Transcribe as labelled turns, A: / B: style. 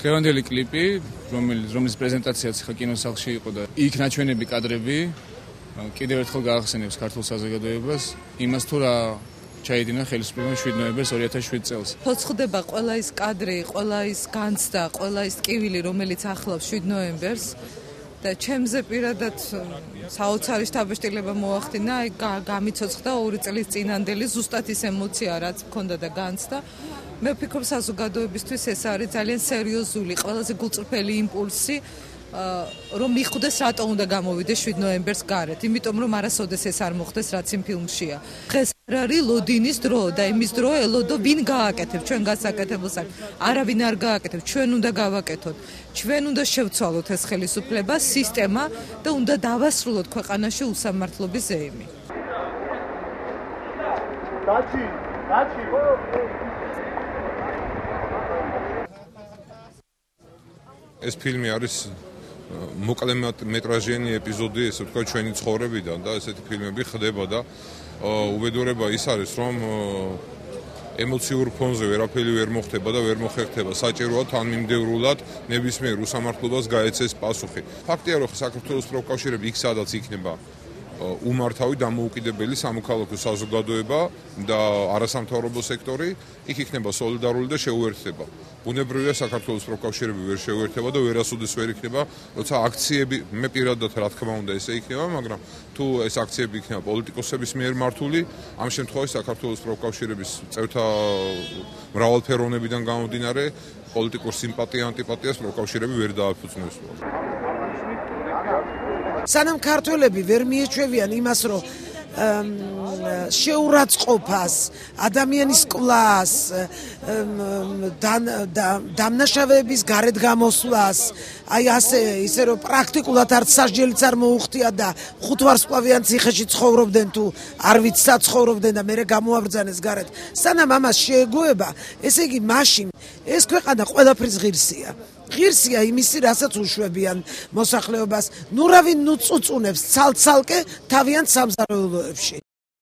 A: დღევანდელი კლიპი, რომლის პრეზენტაციაც ხა კინოსახლში იყო და იქ ნაჩვენები კადრები კიდევ ერთხელ გაახსენებს ქართულ საზოგადოებას იმას თუ რა ჩაიდინა ხელისუფლებამ 7 ნოემბერს 2007 წელს.
B: Ხდება ყველა ის კადრი, ყველა ის განცდა, ყველა ის ტკივილი, რომელიც ახლავს 7 ნოემბერს და ჩემზე პირადად საოცარი შთაბეჭდილება მოახდინა, გამიცოცხლდა 2 წლის წინანდელი ზუსტად ის ემოცია, რაც მქონდა და განცდა. მე ვფიქრობ საზოგადოებისთვის ეს არის ძალიან სერიოზული, ყველაზე გულწრფელი იმპულსი, რომ მიხვდეს რატო უნდა გამოვიდეს 7 ნოემბერს გარეთ, იმიტომ რომ არასოდეს ეს არ მოხდეს, რაც იმ ფილმშია. დღეს არ არის ლოდინის დრო და იმის დრო ელოდო ვინ გააკეთებს ჩვენ გასაკეთებელს არავინ არ გააკეთებს, ჩვენ უნდა გავაკეთოთ, ჩვენ უნდა შევცვალოთ ეს ხელისუფლება, სისტემა და უნდა დავასრულოთ ქვეყანაში უსამართლობის ზეიმი.
C: ეს ფილმი არის მოკლემეტრაჟიანი ეპიზოდი, ესე ვთქვათ, ჩვენი ცხოვრებიდან და ესეთი ფილმები ხდება და უბედურება ის არის, რომ ემოციურ ფონზე ვერაფერი ვერ მოხდება და ვერ მოხერხდება. საჭიროა თანმიმდევრულად ნებისმიერ უსამართლობას გაეცეს პასუხი. ფაქტია, რომ საქართველოს პროფკავშირები იქ სადაც იქნება უმართავი დამოუკიდებელი სამოქალაქო საზოგადოება და არასამთავრობო სექტორი, იქ იქნება სოლიდარული და შეუერთდება. ბუნებრივია საქართველოს პროფკავშირები ვერ შეუერთდება და ვერასოდეს ვერ იქნება, როცა აქციები, მე პირადად რა თქმა უნდა ესე იქნება, მაგრამ თუ ეს აქციები იქნება პოლიტიკოსების მიერ მართული, ამ შემთხვევაში საქართველოს პროფკავშირების წევრთა მრავალფეროვნებიდან გამომდინარე, პოლიტიკურ სიმპათია, ანტიპათიას პროფკავშირები ვერ დააფუძნებს.
D: სანამ ქართველები ვერ მიეჩვევიან იმას, რომ შეურაცხყოფას, ადამიანის კლას, დამნაშავეების გარეთ გამოსვლას, აი ისე რომ პრაქტიკულად არც სასჯელიც არ მოუხდია და 5 ვარსკვლავიან ციხეში ცხოვრობდნენ თუ არ ვიცი საცხოვრობდნენ და მერე გამოაბრძანეს გარეთ. სანამ ამას შეეგუება, ესე იგი მაშინ ეს ქვეყანა ყველაფრის ღირსია. ღირსია იმისი, რასაც უშვებიან მოსახლეობას, ნუ რავინ ნუ წუწუნებს ცალ-ცალკე თავიანთ სამზარეულოებში.